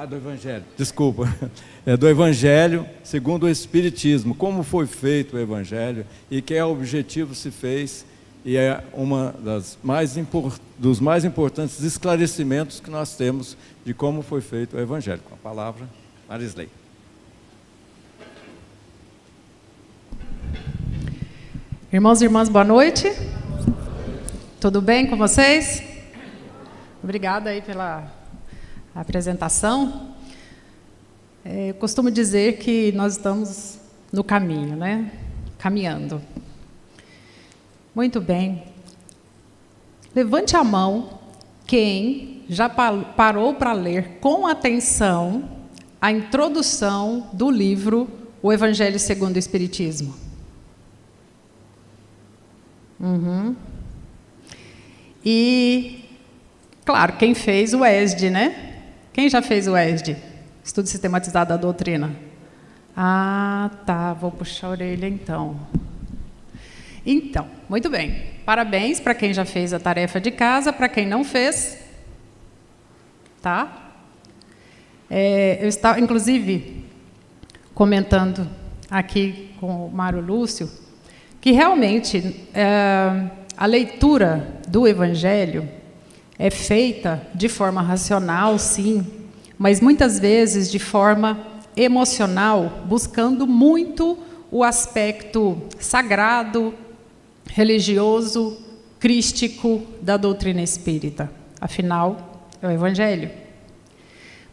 Do Evangelho, desculpa. É do Evangelho segundo o Espiritismo. Como foi feito o Evangelho e que objetivo se fez. E é uma dos mais importantes esclarecimentos que nós temos de como foi feito o Evangelho. Com a palavra, Marisley. Irmãos e irmãs, boa noite. Tudo bem com vocês? Obrigada aí pela apresentação. Eu costumo dizer que nós estamos no caminho, né? Caminhando. Muito bem. Levante a mão quem já parou para ler com atenção a introdução do livro O Evangelho segundo o Espiritismo. E, claro, quem fez o ESD, né? Quem já fez o ESD? Estudo Sistematizado da Doutrina. Ah, tá, vou puxar a orelha então. Então, muito bem. Parabéns para quem já fez a tarefa de casa, para quem não fez. Tá? Eu estava, inclusive, comentando aqui com o Mário Lúcio, que realmente a leitura do Evangelho é feita de forma racional, sim, mas muitas vezes de forma emocional, buscando muito o aspecto sagrado, religioso, crístico da doutrina espírita. Afinal, é o Evangelho.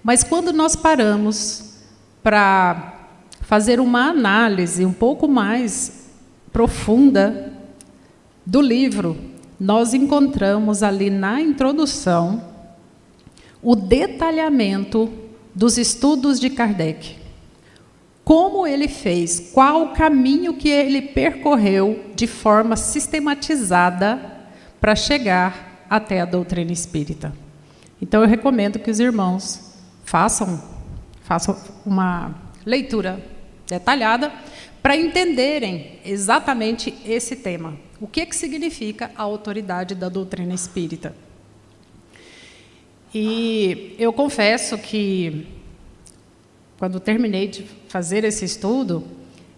Mas quando nós paramos para fazer uma análise um pouco mais profunda do livro, nós encontramos ali na introdução o detalhamento dos estudos de Kardec. Como ele fez, qual o caminho que ele percorreu de forma sistematizada para chegar até a doutrina espírita. Então, eu recomendo que os irmãos façam uma leitura detalhada para entenderem exatamente esse tema. O que significa a autoridade da doutrina espírita? E eu confesso que, quando terminei de fazer esse estudo,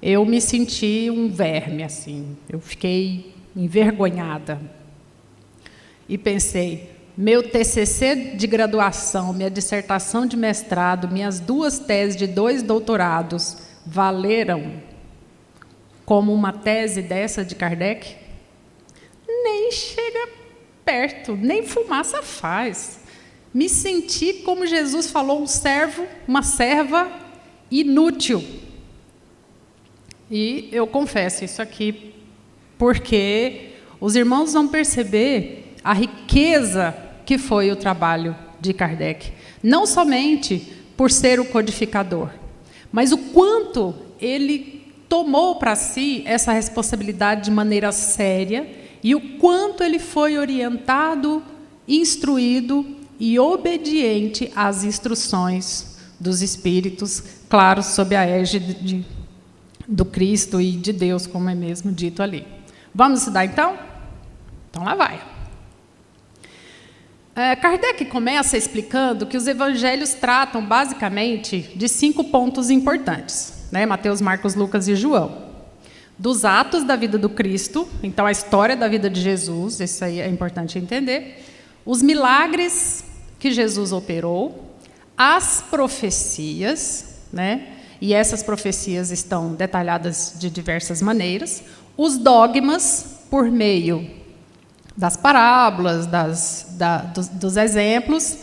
eu me senti um verme, assim. Eu fiquei envergonhada. E pensei, meu TCC de graduação, minha dissertação de mestrado, minhas 2 teses de 2 doutorados valeram como uma tese dessa de Kardec? Nem chega perto, nem fumaça faz. Me senti, como Jesus falou, um servo, uma serva inútil. E eu confesso isso aqui, porque os irmãos vão perceber a riqueza que foi o trabalho de Kardec. Não somente por ser o codificador, mas o quanto ele tomou para si essa responsabilidade de maneira séria e o quanto ele foi orientado, instruído e obediente às instruções dos Espíritos, claro, sob a égide do Cristo e de Deus, como é mesmo dito ali. Vamos estudar, então? Então, lá vai. Kardec começa explicando que os evangelhos tratam, basicamente, de 5 pontos importantes, né? Mateus, Marcos, Lucas e João. Dos atos da vida do Cristo, então a história da vida de Jesus, isso aí é importante entender. Os milagres que Jesus operou, as profecias, né? E essas profecias estão detalhadas de diversas maneiras, os dogmas por meio das parábolas, dos exemplos,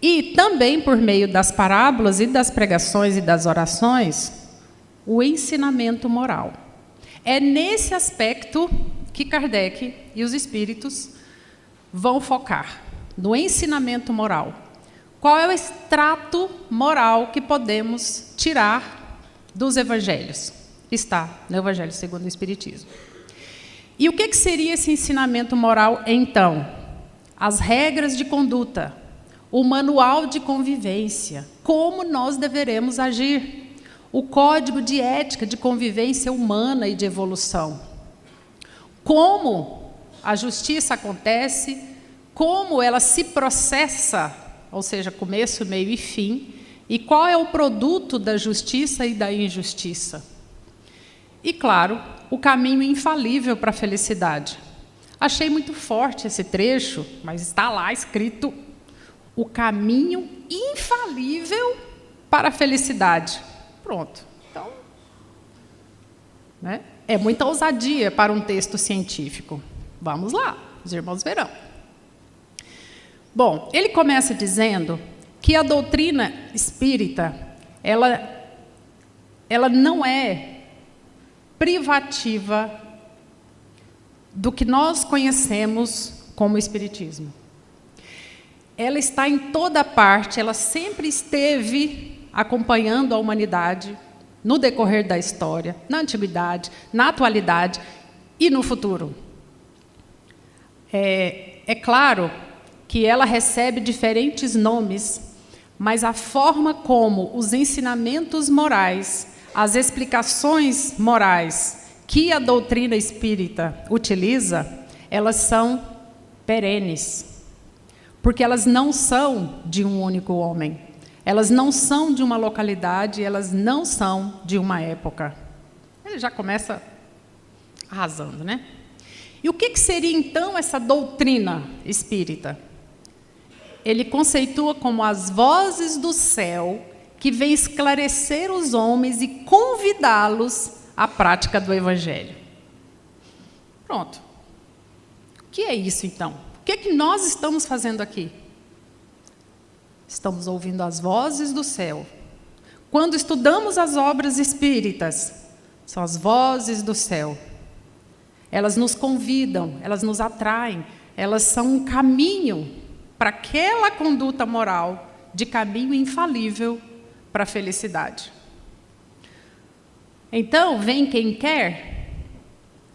e também por meio das parábolas e das pregações e das orações, o ensinamento moral. É nesse aspecto que Kardec e os espíritos vão focar, no ensinamento moral. Qual é o extrato moral que podemos tirar dos evangelhos? Está no Evangelho segundo o Espiritismo. E o que seria esse ensinamento moral, então? As regras de conduta, o manual de convivência, como nós deveremos agir, o código de ética de convivência humana e de evolução. Como a justiça acontece, como ela se processa, ou seja, começo, meio e fim, E qual é o produto da justiça e da injustiça? E, claro, o caminho infalível para a felicidade. Achei muito forte esse trecho, mas está lá escrito o caminho infalível para a felicidade. Pronto. Então, né? É muita ousadia para um texto científico. Vamos lá, os irmãos verão. Bom, ele começa dizendo que a doutrina espírita, ela não é privativa do que nós conhecemos como espiritismo. Ela está em toda parte, ela sempre esteve acompanhando a humanidade no decorrer da história, na antiguidade, na atualidade e no futuro. É claro que ela recebe diferentes nomes, mas a forma como os ensinamentos morais, as explicações morais que a doutrina espírita utiliza, elas são perenes, porque elas não são de um único homem, elas não são de uma localidade, elas não são de uma época. Ele já começa arrasando, né? E o que seria então essa doutrina espírita? Ele conceitua como as vozes do céu que vêm esclarecer os homens e convidá-los à prática do Evangelho. Pronto. O que é isso, então? O que é que nós estamos fazendo aqui? Estamos ouvindo as vozes do céu. Quando estudamos as obras espíritas, são as vozes do céu. Elas nos convidam, elas nos atraem, elas são um caminho para aquela conduta moral de caminho infalível para a felicidade. Então, vem quem quer?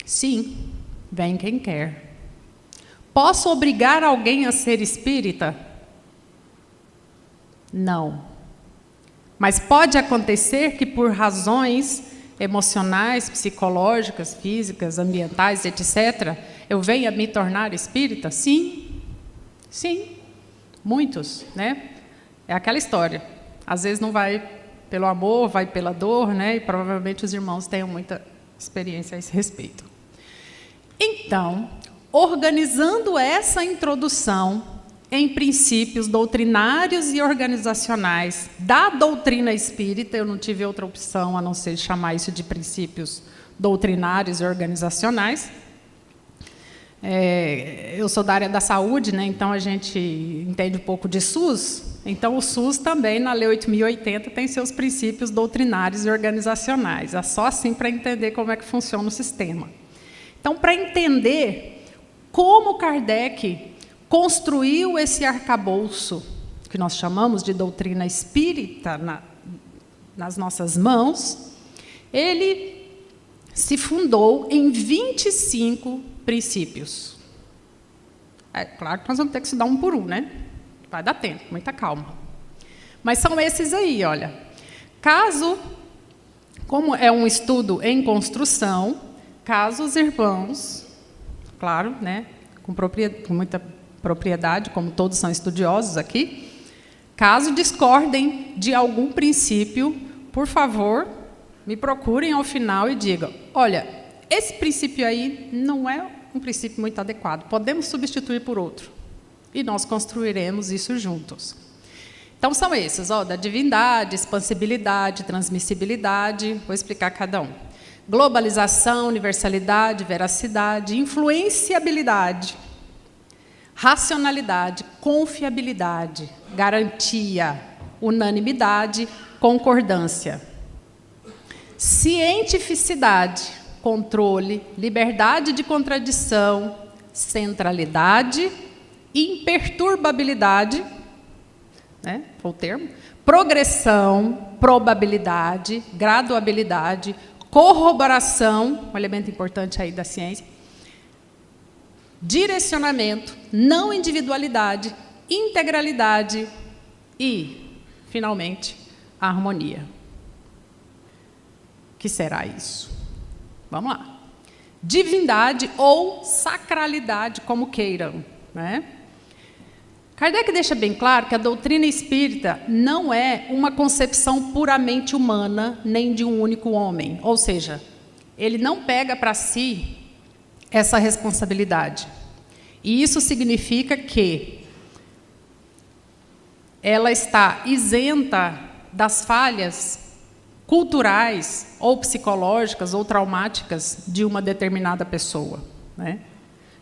Sim, vem quem quer. Posso obrigar alguém a ser espírita? Não. Mas pode acontecer que por razões emocionais, psicológicas, físicas, ambientais, etc., eu venha me tornar espírita? Sim. Sim. Muitos, né? É aquela história. Às vezes não vai pelo amor, vai pela dor, né? E provavelmente os irmãos tenham muita experiência a esse respeito. Então, organizando essa introdução em princípios doutrinários e organizacionais da doutrina espírita, eu não tive outra opção a não ser chamar isso de princípios doutrinários e organizacionais. Eu sou da área da saúde, né? Então a gente entende um pouco de SUS. Então o SUS também, na Lei 8.080, tem seus princípios doutrinários e organizacionais. É só assim para entender como é que funciona o sistema. Então, para entender como Kardec construiu esse arcabouço, que nós chamamos de doutrina espírita, nas nossas mãos, ele se fundou em 25 princípios. É claro que nós vamos ter que estudar um por um, né? Vai dar tempo, muita calma. Mas são esses aí, olha. Caso, como é um estudo em construção, caso os irmãos, claro, né, com muita propriedade, como todos são estudiosos aqui, caso discordem de algum princípio, por favor, me procurem ao final e digam, olha, esse princípio aí não é um princípio muito adequado, podemos substituir por outro. E nós construiremos isso juntos. Então, são esses, da divindade, expansibilidade, transmissibilidade, vou explicar cada um. Globalização, universalidade, veracidade, influenciabilidade, racionalidade, confiabilidade, garantia, unanimidade, concordância. Cientificidade, controle, liberdade de contradição, centralidade, imperturbabilidade, né, foi o termo, progressão, probabilidade, graduabilidade, corroboração, um elemento importante aí da ciência, direcionamento, não individualidade, integralidade e, finalmente, harmonia. O que será isso? Vamos lá. Divindade ou sacralidade, como queiram, né? Kardec deixa bem claro que a doutrina espírita não é uma concepção puramente humana, nem de um único homem. Ou seja, ele não pega para si essa responsabilidade. E isso significa que ela está isenta das falhas culturais, ou psicológicas, ou traumáticas de uma determinada pessoa, né?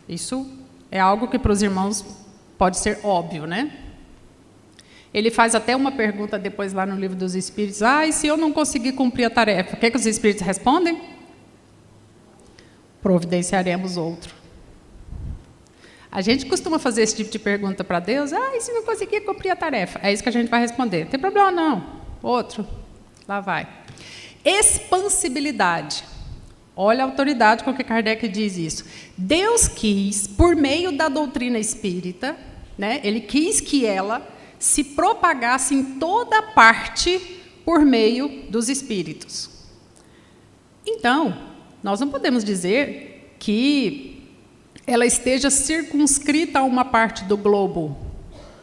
Isso é algo que para os irmãos pode ser óbvio, né? Ele faz até uma pergunta depois lá no Livro dos Espíritos: e se eu não conseguir cumprir a tarefa? O que os Espíritos respondem? Providenciaremos outro. A gente costuma fazer esse tipo de pergunta para Deus: e se não conseguir cumprir a tarefa? É isso que a gente vai responder: não tem problema não, outro, lá vai. Expansibilidade. Olha a autoridade com que Kardec diz isso. Deus quis, por meio da doutrina espírita, né, ele quis que ela se propagasse em toda parte por meio dos espíritos. Então, nós não podemos dizer que ela esteja circunscrita a uma parte do globo.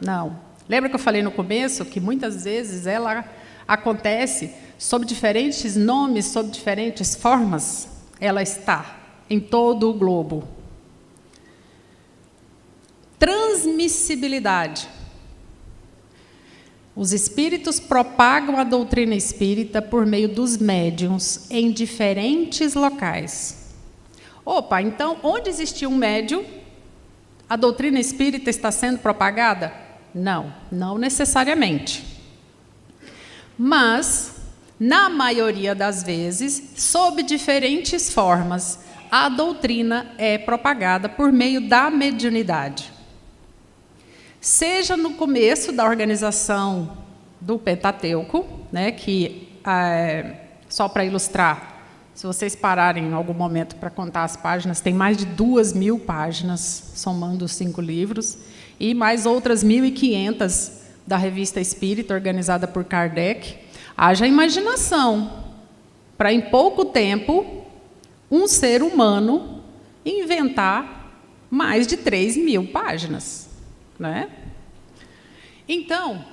Não. Lembra que eu falei no começo que muitas vezes ela acontece sob diferentes nomes, sob diferentes formas? Ela está em todo o globo. Transmissibilidade. Os espíritos propagam a doutrina espírita por meio dos médiuns em diferentes locais. Opa, então, onde existia um médium, a doutrina espírita está sendo propagada? Não, não necessariamente. Mas, na maioria das vezes, sob diferentes formas, a doutrina é propagada por meio da mediunidade. Seja no começo da organização do Pentateuco, né, que, só para ilustrar, se vocês pararem em algum momento para contar as páginas, tem mais de 2.000 páginas, somando os 5 livros, e mais outras 1.500 da Revista Espírita, organizada por Kardec. Haja imaginação para, em pouco tempo, um ser humano inventar mais de 3.000 páginas, né? Então,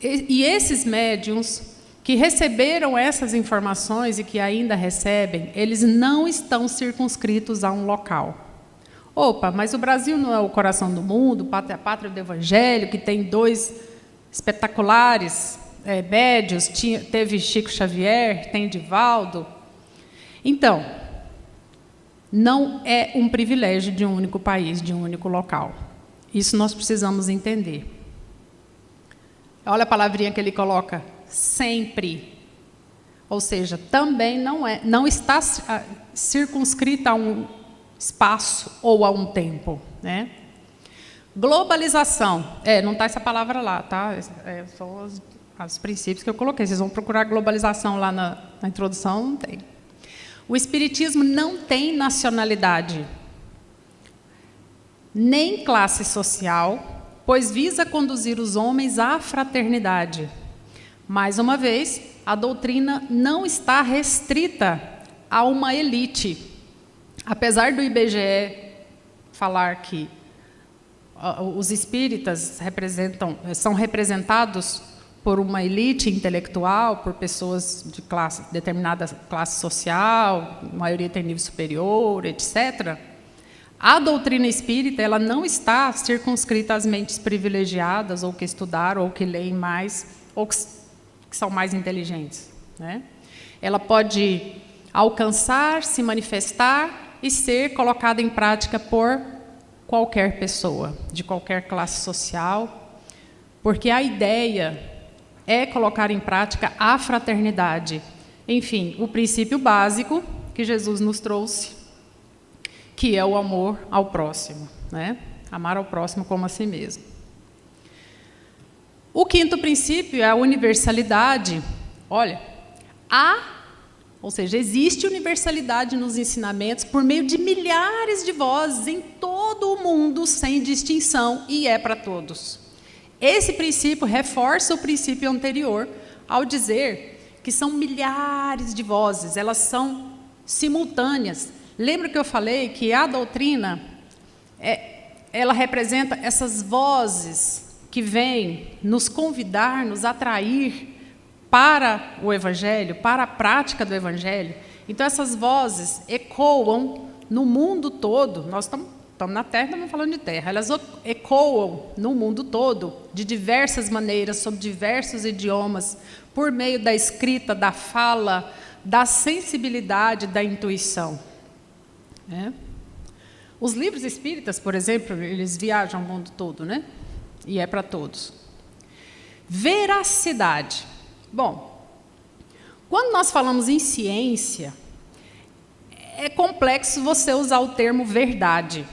e esses médiuns que receberam essas informações e que ainda recebem, eles não estão circunscritos a um local. Opa, mas o Brasil não é o coração do mundo, a pátria do Evangelho, que tem 2 espetaculares médios, teve Chico Xavier, tem Divaldo. Então, não é um privilégio de um único país, de um único local. Isso nós precisamos entender. Olha a palavrinha que ele coloca: sempre. Ou seja, também não está circunscrita a um espaço ou a um tempo, né? Globalização. Não está essa palavra lá, tá? São os princípios que eu coloquei. Vocês vão procurar globalização lá na introdução, não tem. O Espiritismo não tem nacionalidade, nem classe social, pois visa conduzir os homens à fraternidade. Mais uma vez, a doutrina não está restrita a uma elite. Apesar do IBGE falar que os espíritas são representados por uma elite intelectual, por pessoas de determinada classe social, a maioria tem nível superior, etc., a doutrina espírita ela não está circunscrita às mentes privilegiadas, ou que estudaram, ou que leem mais, ou que são mais inteligentes, né? Ela pode alcançar, se manifestar e ser colocada em prática por qualquer pessoa, de qualquer classe social, porque a ideia é colocar em prática a fraternidade. Enfim, o princípio básico que Jesus nos trouxe, que é o amor ao próximo, né? Amar ao próximo como a si mesmo. O 5º princípio é a universalidade. Olha, ou seja, existe universalidade nos ensinamentos por meio de milhares de vozes em todo o mundo, sem distinção, e é para todos. Esse princípio reforça o princípio anterior, ao dizer que são milhares de vozes, elas são simultâneas. Lembra que eu falei que a doutrina ela representa essas vozes que vêm nos convidar, nos atrair para o Evangelho, para a prática do Evangelho. Então, essas vozes ecoam no mundo todo. Nós estamos na Terra, estamos falando de Terra. Elas ecoam no mundo todo, de diversas maneiras, sob diversos idiomas, por meio da escrita, da fala, da sensibilidade, da intuição. Os livros espíritas, por exemplo, eles viajam o mundo todo, né? E é para todos. Veracidade. Bom, quando nós falamos em ciência, é complexo você usar o termo verdade,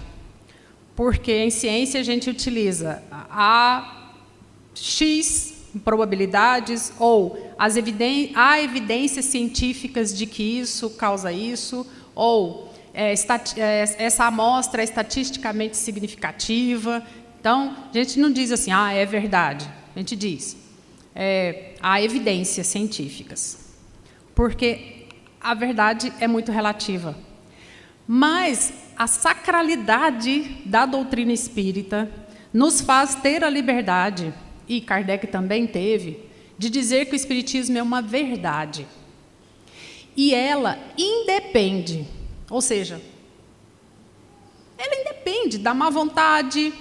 porque em ciência a gente utiliza a X probabilidades ou há evidências científicas de que isso causa isso, ou essa amostra é estatisticamente significativa. Então, a gente não diz assim, é verdade. A gente diz, há evidências científicas. Porque a verdade é muito relativa. Mas a sacralidade da doutrina espírita nos faz ter a liberdade, e Kardec também teve, de dizer que o espiritismo é uma verdade. E ela independe, ou seja, ela independe da má vontade,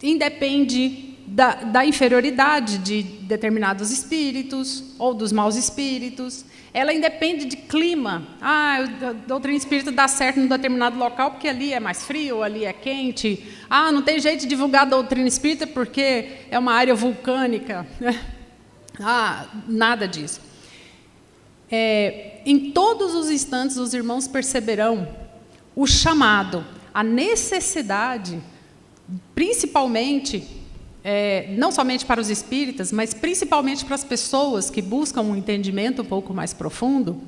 independe da inferioridade de determinados espíritos ou dos maus espíritos. Ela independe de clima. A doutrina espírita dá certo em um determinado local porque ali é mais frio, ali é quente. Não tem jeito de divulgar a doutrina espírita porque é uma área vulcânica. Nada disso. Em todos os instantes, os irmãos perceberão o chamado, a necessidade, principalmente, não somente para os espíritas, mas principalmente para as pessoas que buscam um entendimento um pouco mais profundo,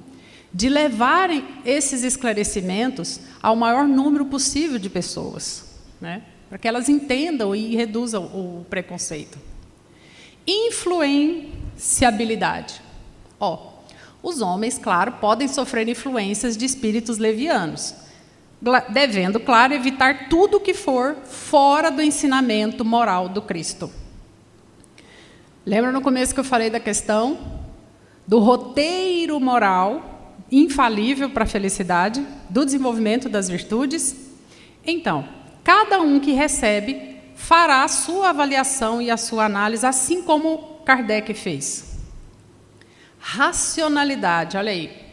de levarem esses esclarecimentos ao maior número possível de pessoas, né? Para que elas entendam e reduzam o preconceito. Influenciabilidade. Os homens, claro, podem sofrer influências de espíritos levianos, devendo, claro, evitar tudo que for fora do ensinamento moral do Cristo. Lembra no começo que eu falei da questão do roteiro moral infalível para a felicidade, do desenvolvimento das virtudes? Então, cada um que recebe fará a sua avaliação e a sua análise, assim como Kardec fez. Racionalidade, olha aí.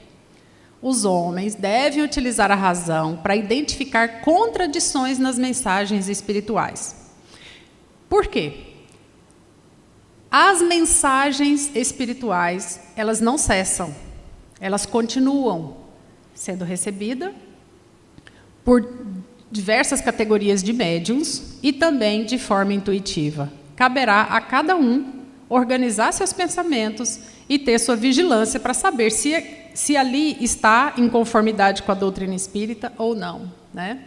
Os homens devem utilizar a razão para identificar contradições nas mensagens espirituais. Por quê? As mensagens espirituais, elas não cessam. Elas continuam sendo recebidas por diversas categorias de médiuns e também de forma intuitiva. Caberá a cada um organizar seus pensamentos e ter sua vigilância para saber se ali está em conformidade com a doutrina espírita ou não, né?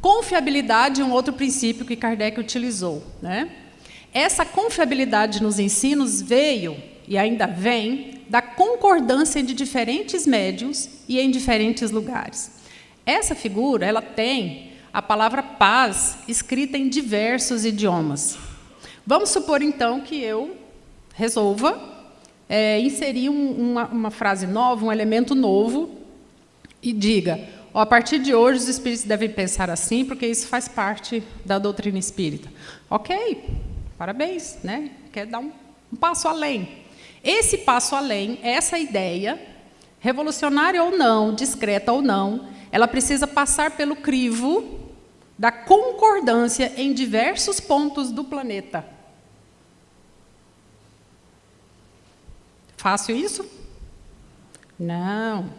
Confiabilidade é um outro princípio que Kardec utilizou, né? Essa confiabilidade nos ensinos veio, e ainda vem, da concordância de diferentes médiuns e em diferentes lugares. Essa figura, ela tem a palavra paz escrita em diversos idiomas. Vamos supor, então, que eu resolva inserir uma frase nova, um elemento novo, e diga, a partir de hoje os espíritos devem pensar assim, porque isso faz parte da doutrina espírita. Ok, parabéns, né? Quer dar um passo além. Esse passo além, essa ideia, revolucionária ou não, discreta ou não, ela precisa passar pelo crivo da concordância em diversos pontos do planeta. Fácil isso? Não.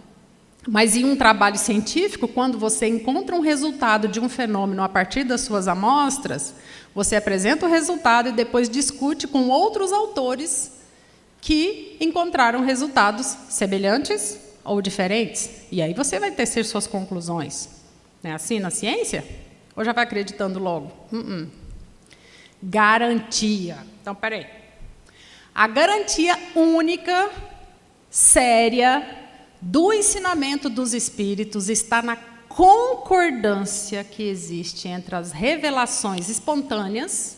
Mas em um trabalho científico, quando você encontra um resultado de um fenômeno a partir das suas amostras, você apresenta o resultado e depois discute com outros autores que encontraram resultados semelhantes ou diferentes. E aí você vai tecer suas conclusões. Não é assim na ciência? Ou já vai acreditando logo? Garantia. Então, peraí. A garantia única, séria, do ensinamento dos espíritos está na concordância que existe entre as revelações espontâneas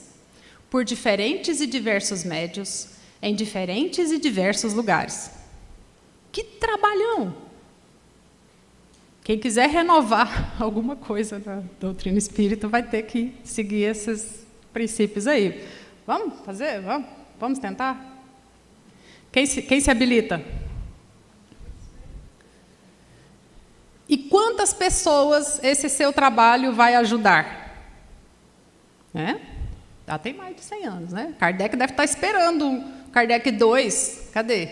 por diferentes e diversos médios, em diferentes e diversos lugares. Que trabalhão! Quem quiser renovar alguma coisa da doutrina espírita vai ter que seguir esses princípios aí. Vamos fazer? Vamos tentar? Quem se habilita? E quantas pessoas esse seu trabalho vai ajudar? Já tem mais de 100 anos, né? Kardec deve estar esperando Kardec 2. Cadê?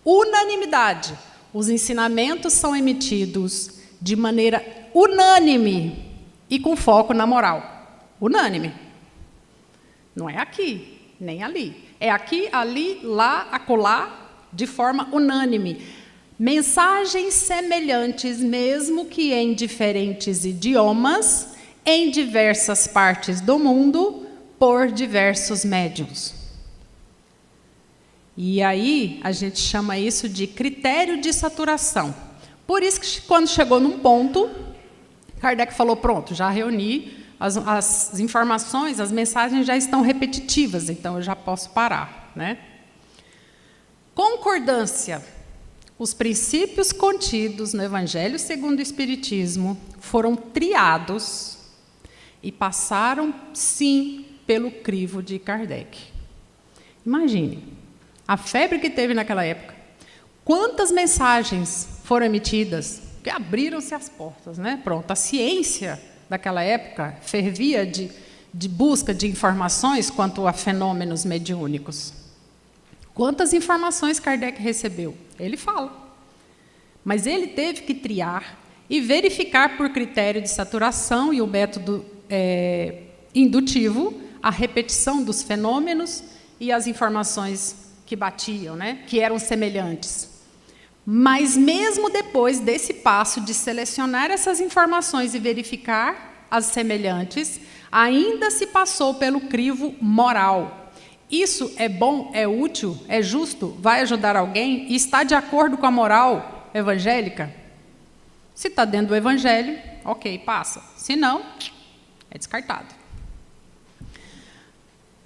Unanimidade. Os ensinamentos são emitidos de maneira unânime e com foco na moral. Unânime. Não é aqui, nem ali. É aqui, ali, lá, acolá, de forma unânime. Mensagens semelhantes, mesmo que em diferentes idiomas, em diversas partes do mundo, por diversos médiuns. E aí, a gente chama isso de critério de saturação. Por isso que, quando chegou num ponto, Kardec falou, pronto, já reuni, as informações, as mensagens já estão repetitivas, então eu já posso parar. Concordância. Os princípios contidos no Evangelho segundo o Espiritismo foram triados e passaram, sim, pelo crivo de Kardec. Imagine, a febre que teve naquela época. Quantas mensagens foram emitidas? Que abriram-se as portas, Pronto, a ciência daquela época fervia de busca de informações quanto a fenômenos mediúnicos. Quantas informações Kardec recebeu? Ele fala. Mas ele teve que triar e verificar por critério de saturação e o método indutivo a repetição dos fenômenos e as informações que batiam, que eram semelhantes. Mas mesmo depois desse passo de selecionar essas informações e verificar as semelhantes, ainda se passou pelo crivo moral. Isso é bom, é útil, é justo, vai ajudar alguém e está de acordo com a moral evangélica? Se está dentro do Evangelho, ok, passa. Se não, é descartado.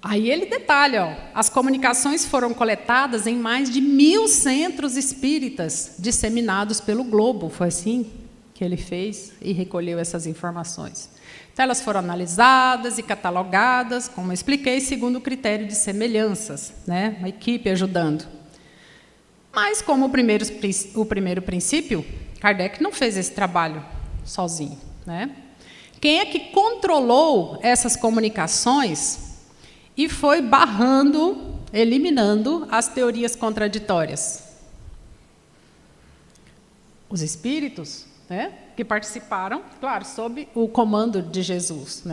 Aí ele detalha, as comunicações foram coletadas em mais de 1000 centros espíritas disseminados pelo globo. Foi assim que ele fez e recolheu essas informações. Então, elas foram analisadas e catalogadas, como eu expliquei, segundo o critério de semelhanças, uma equipe ajudando. Mas, como o primeiro princípio, Kardec não fez esse trabalho sozinho. Quem é que controlou essas comunicações e foi barrando, eliminando as teorias contraditórias? Os espíritos, que participaram, claro, sob o comando de Jesus.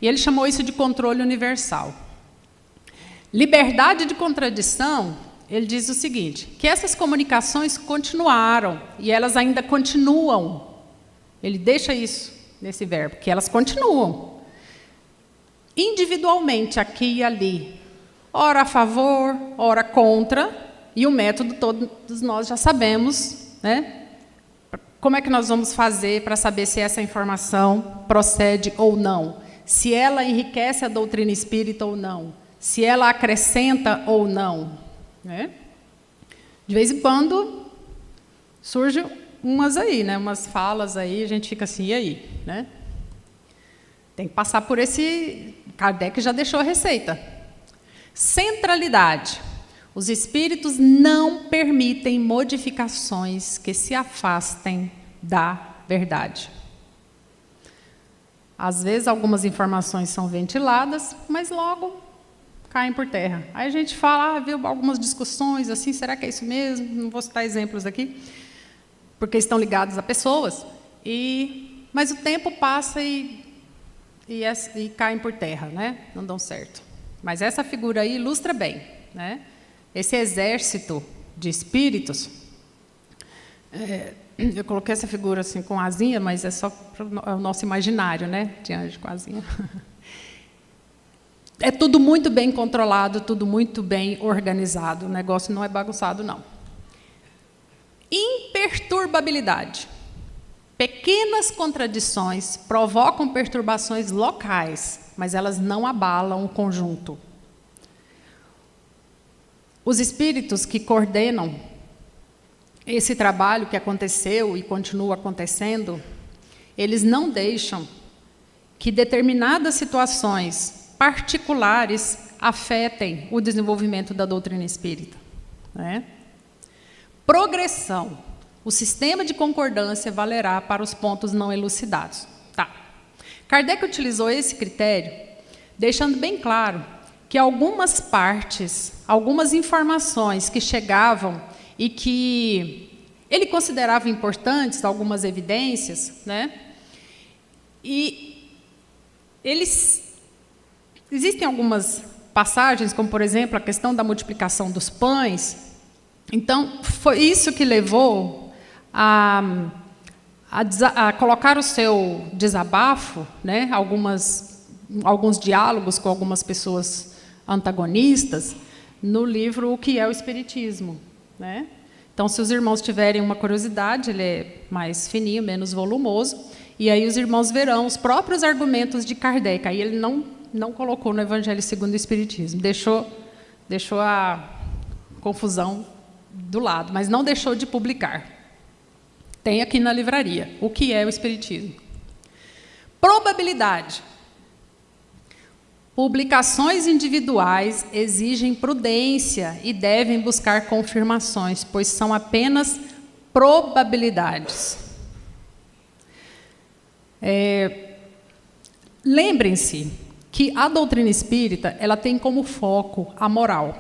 E ele chamou isso de controle universal. Liberdade de contradição, ele diz o seguinte, que essas comunicações continuaram, e elas ainda continuam. Ele deixa isso nesse verbo, que elas continuam. Individualmente, aqui e ali, ora a favor, ora contra, e o método todos nós já sabemos, Como é que nós vamos fazer para saber se essa informação procede ou não? Se ela enriquece a doutrina espírita ou não? Se ela acrescenta ou não? De vez em quando surgem umas aí, umas falas aí, a gente fica assim, e aí? Tem que passar por esse... Kardec já deixou a receita. Centralidade. Os espíritos não permitem modificações que se afastem da verdade. Às vezes, algumas informações são ventiladas, mas logo caem por terra. Aí a gente fala, viu algumas discussões assim, será que é isso mesmo? Não vou citar exemplos aqui, porque estão ligados a pessoas. Mas o tempo passa e caem por terra, não dão certo. Mas essa figura aí ilustra bem, esse exército de espíritos. Eu coloquei essa figura assim com asinha, mas é só para o nosso imaginário, de anjo com asinha. É tudo muito bem controlado, tudo muito bem organizado. O negócio não é bagunçado, não. Imperturbabilidade. Pequenas contradições provocam perturbações locais, mas elas não abalam o conjunto. Os espíritos que coordenam esse trabalho que aconteceu e continua acontecendo, eles não deixam que determinadas situações particulares afetem o desenvolvimento da doutrina espírita, né? Progressão. O sistema de concordância valerá para os pontos não elucidados. Tá. Kardec utilizou esse critério, deixando bem claro que algumas partes, algumas informações que chegavam e que ele considerava importantes, algumas evidências, né? E existem algumas passagens, como, por exemplo, a questão da multiplicação dos pães. Então, foi isso que levou a colocar o seu desabafo, né, alguns diálogos com algumas pessoas antagonistas, no livro O que é o Espiritismo, né? Então, se os irmãos tiverem uma curiosidade, ele é mais fininho, menos volumoso, e aí os irmãos verão os próprios argumentos de Kardec. Aí ele não colocou no Evangelho segundo o Espiritismo, deixou a confusão do lado, mas não deixou de publicar. Tem aqui na livraria, O que é o Espiritismo. Probabilidade. Publicações individuais exigem prudência e devem buscar confirmações, pois são apenas probabilidades. Lembrem-se que a doutrina espírita, ela tem como foco a moral.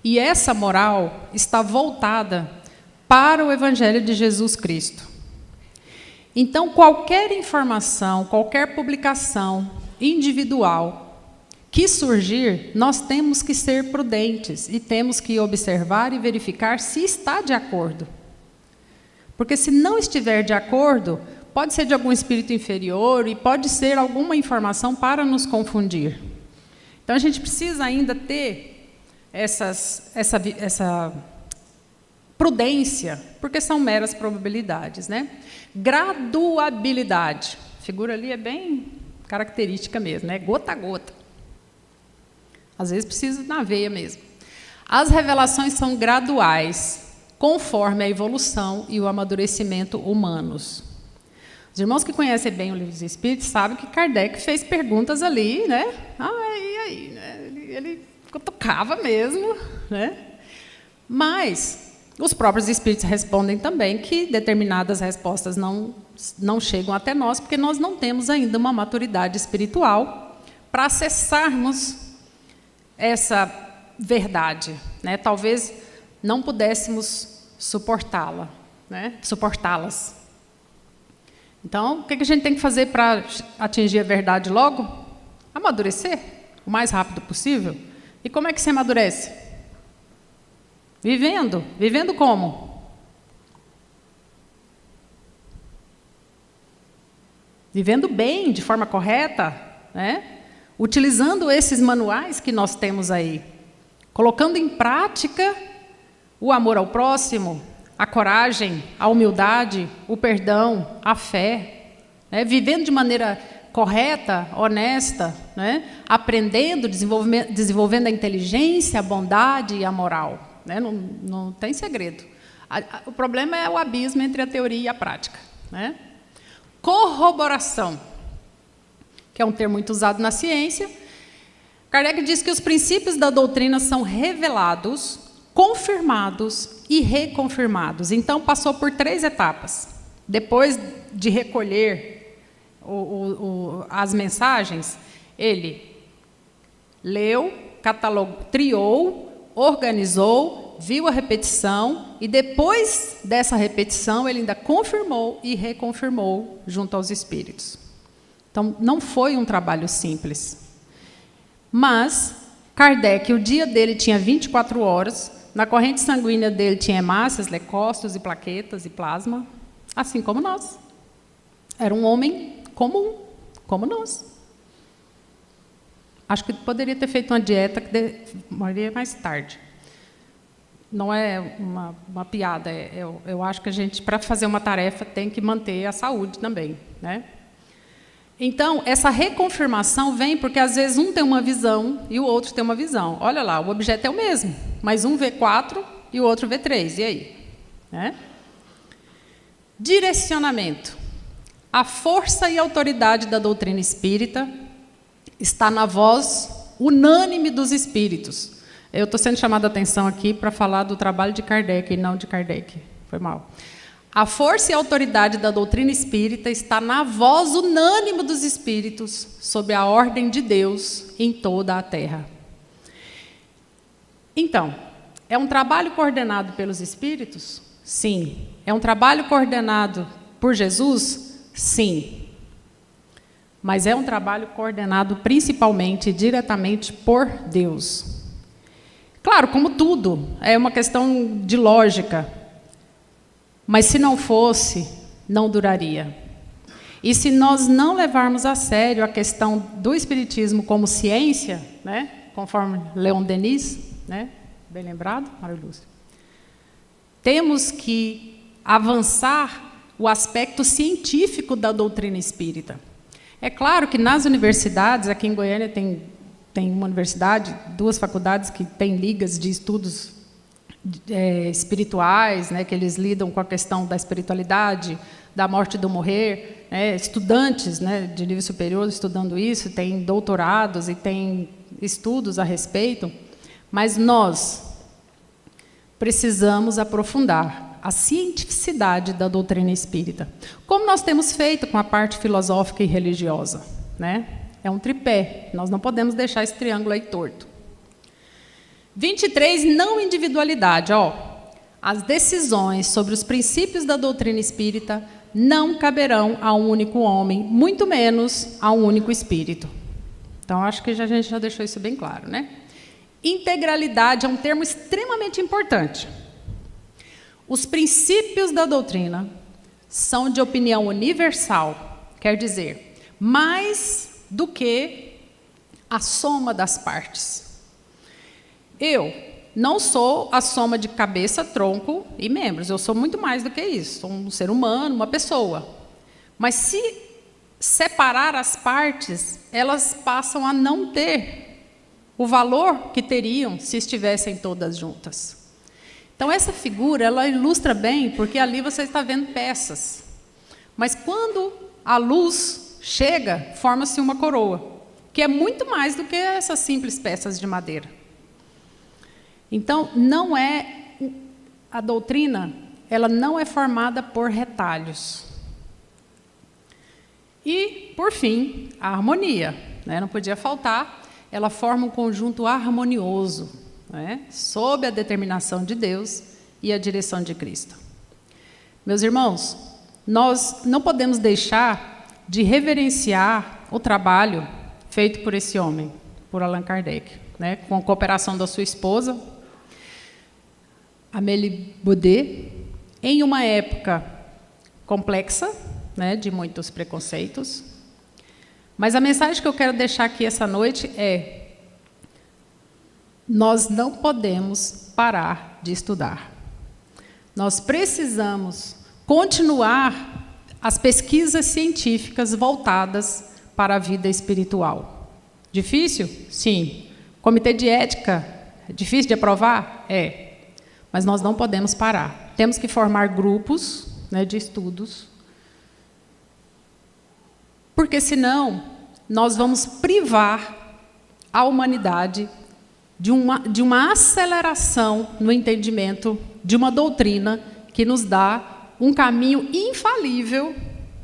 E essa moral está voltada para o Evangelho de Jesus Cristo. Então, qualquer informação, qualquer publicação individual que surgir, nós temos que ser prudentes e temos que observar e verificar se está de acordo. Porque se não estiver de acordo, pode ser de algum espírito inferior e pode ser alguma informação para nos confundir. Então, a gente precisa ainda ter essa prudência, porque são meras probabilidades, né? Graduabilidade. A figura ali é bem característica mesmo, né? Gota a gota. Às vezes precisa na veia mesmo. As revelações são graduais, conforme a evolução e o amadurecimento humanos. Os irmãos que conhecem bem o Livro dos Espíritos sabem que Kardec fez perguntas ali, né? E aí, né? Ele tocava mesmo, né? Mas os próprios espíritos respondem também que determinadas respostas não chegam até nós, porque nós não temos ainda uma maturidade espiritual para acessarmos essa verdade, né? Talvez não pudéssemos suportá-la, né? Suportá-las. Então, o que a gente tem que fazer para atingir a verdade logo? Amadurecer o mais rápido possível. E como é que se amadurece? Vivendo. Vivendo como? Vivendo bem, de forma correta, né? Utilizando esses manuais que nós temos aí. Colocando em prática o amor ao próximo, a coragem, a humildade, o perdão, a fé. Né? Vivendo de maneira correta, honesta, né? Aprendendo, desenvolvendo a inteligência, a bondade e a moral. Né? Não tem segredo. O problema é o abismo entre a teoria e a prática. Né? Corroboração, que é um termo muito usado na ciência. Kardec diz que os princípios da doutrina são revelados, confirmados e reconfirmados. Então, passou por 3 etapas. Depois de recolher as mensagens, ele leu, catalogou, triou, organizou, viu a repetição e depois dessa repetição ele ainda confirmou e reconfirmou junto aos espíritos. Então, não foi um trabalho simples. Mas Kardec, o dia dele tinha 24 horas, na corrente sanguínea dele tinha hemácias, leucócitos e plaquetas e plasma, assim como nós. Era um homem comum, como nós. Acho que poderia ter feito uma dieta que morreria mais tarde. não é uma piada, eu acho que a gente, para fazer uma tarefa, tem que manter a saúde também, né? Então, essa reconfirmação vem porque, às vezes, um tem uma visão e o outro tem uma visão. Olha lá, o objeto é o mesmo, mas um vê 4 e o outro vê 3, e aí? Né? Direcionamento. A força e autoridade da doutrina espírita está na voz unânime dos espíritos. Eu estou sendo chamada a atenção aqui para falar do trabalho de Kardec e não de Kardec. Foi mal. A força e autoridade da doutrina espírita está na voz unânime dos espíritos, sob a ordem de Deus em toda a terra. Então, é um trabalho coordenado pelos espíritos? Sim. É um trabalho coordenado por Jesus? Sim. Mas é um trabalho coordenado principalmente e diretamente por Deus. Claro, como tudo, é uma questão de lógica. Mas se não fosse, não duraria. E se nós não levarmos a sério a questão do espiritismo como ciência, né, conforme Leon Denis, né, bem lembrado, Mário Lúcio, temos que avançar o aspecto científico da doutrina espírita. É claro que nas universidades, aqui em Goiânia tem uma universidade, 2 faculdades que têm ligas de estudos espirituais, né, que eles lidam com a questão da espiritualidade, da morte e do morrer, né, estudantes, né, de nível superior estudando isso, tem doutorados e tem estudos a respeito, mas nós precisamos aprofundar a cientificidade da doutrina espírita, como nós temos feito com a parte filosófica e religiosa, né? É um tripé, nós não podemos deixar esse triângulo aí torto. 23, não individualidade. As decisões sobre os princípios da doutrina espírita não caberão a um único homem, muito menos a um único espírito. Então, acho que a gente já deixou isso bem claro, né? Integralidade é um termo extremamente importante. Os princípios da doutrina são de opinião universal, quer dizer, mais do que a soma das partes. Eu não sou a soma de cabeça, tronco e membros. Eu sou muito mais do que isso. Sou um ser humano, uma pessoa. Mas se separar as partes, elas passam a não ter o valor que teriam se estivessem todas juntas. Então, essa figura, ela ilustra bem, porque ali você está vendo peças. Mas quando a luz chega, forma-se uma coroa, que é muito mais do que essas simples peças de madeira. Então, a doutrina, ela não é formada por retalhos. E, por fim, a harmonia, né? Não podia faltar, ela forma um conjunto harmonioso, né? Sob a determinação de Deus e a direção de Cristo. Meus irmãos, nós não podemos deixar de reverenciar o trabalho feito por esse homem, por Allan Kardec, né? Com a cooperação da sua esposa, Amélie Baudet, em uma época complexa, né, de muitos preconceitos. Mas a mensagem que eu quero deixar aqui essa noite é: nós não podemos parar de estudar. Nós precisamos continuar as pesquisas científicas voltadas para a vida espiritual. Difícil? Sim. Comitê de ética, difícil de aprovar? É. Mas nós não podemos parar. Temos que formar grupos, né, de estudos, porque senão nós vamos privar a humanidade de uma aceleração no entendimento de uma doutrina que nos dá um caminho infalível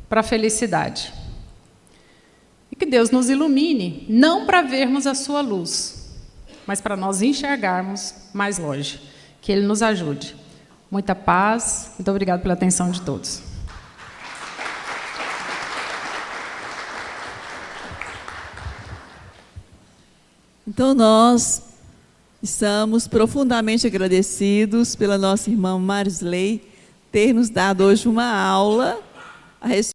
para a felicidade. E que Deus nos ilumine, não para vermos a sua luz, mas para nós enxergarmos mais longe. Que Ele nos ajude. Muita paz. Muito obrigada pela atenção de todos. Então, nós estamos profundamente agradecidos pela nossa irmã Marisley ter nos dado hoje uma aula a respeito